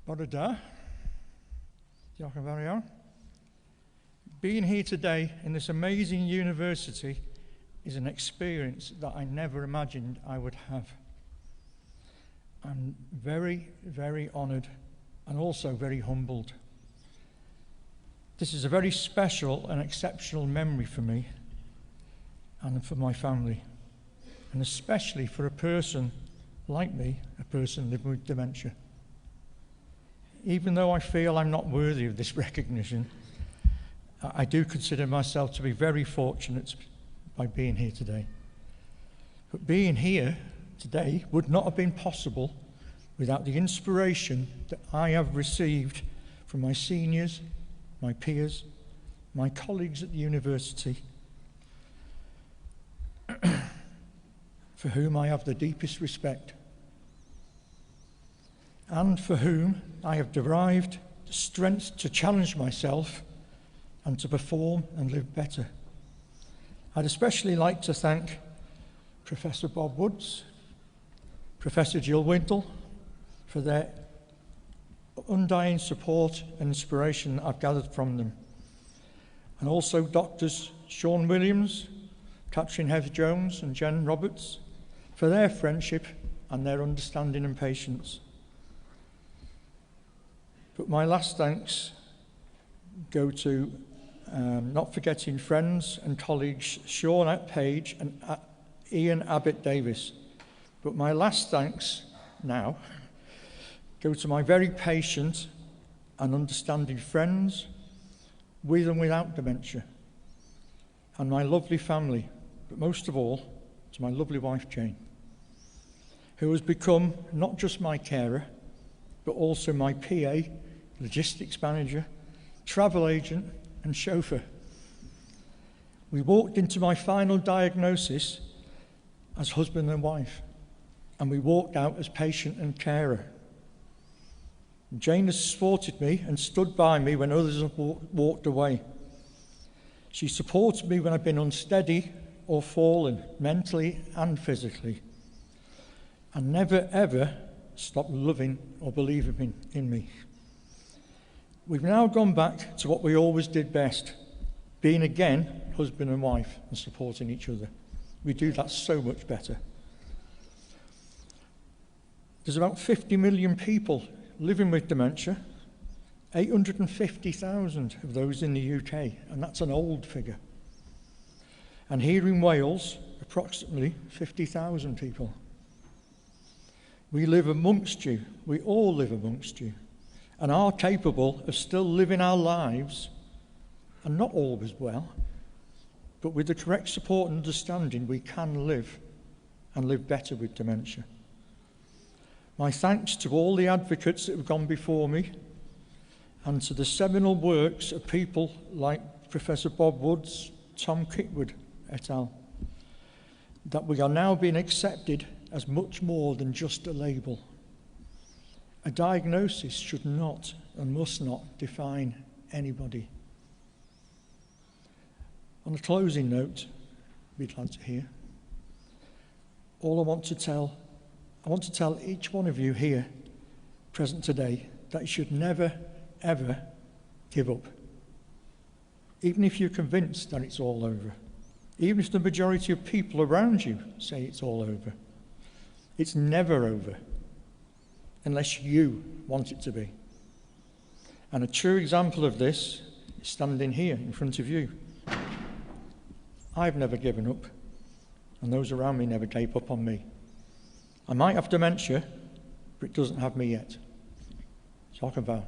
Bore da. Diolch yn fawr iawn. Being here today in this amazing university is an experience that I never imagined I would have. I'm very, very honoured and also very humbled. This is a very special and exceptional memory for me and for my family, and especially for a person like me, a person living with dementia. Even though I feel I'm not worthy of this recognition, I do consider myself to be very fortunate by being here today. But being here today would not have been possible without the inspiration that I have received from my seniors, my peers, my colleagues at the university, for whom I have the deepest respect, and for whom I have derived the strength to challenge myself and to perform and live better. I'd especially like to thank Professor Bob Woods, Professor Jill Wintle, for their undying support and inspiration that I've gathered from them. And also Doctors Sean Williams, Catherine Heath-Jones and Jen Roberts, for their friendship and their understanding and patience. But my last thanks go to, not forgetting friends and colleagues Sean Page and Ian Abbott Davis. But my last thanks now go to my very patient and understanding friends, with and without dementia, and my lovely family, but most of all, to my lovely wife Jane, who has become not just my carer, but also my PA, logistics manager, travel agent, and chauffeur. We walked into my final diagnosis as husband and wife, and we walked out as patient and carer. Jane has supported me and stood by me when others have walked away. She supported me when I've been unsteady or fallen, mentally and physically, and never ever stopped loving or believing in me. We've now gone back to what we always did best, being again husband and wife and supporting each other. We do that so much better. There's about 50 million people living with dementia, 850,000 of those in the UK, and that's an old figure. And here in Wales, approximately 50,000 people. We live amongst you, we all live amongst you, and are capable of still living our lives, and not always well, but with the correct support and understanding, we can live and live better with dementia. My thanks to all the advocates that have gone before me, and to the seminal works of people like Professor Bob Woods, Tom Kitwood et al., that we are now being accepted as much more than just a label. A diagnosis should not and must not define anybody. On a closing note, we'd like to hear, I want to tell each one of you here present today that you should never, ever give up. Even if you're convinced that it's all over. Even if the majority of people around you say it's all over. It's never over unless you want it to be. And a true example of this is standing here in front of you. I've never given up, and those around me never gave up on me. I might have dementia, but it doesn't have me yet. Talk about.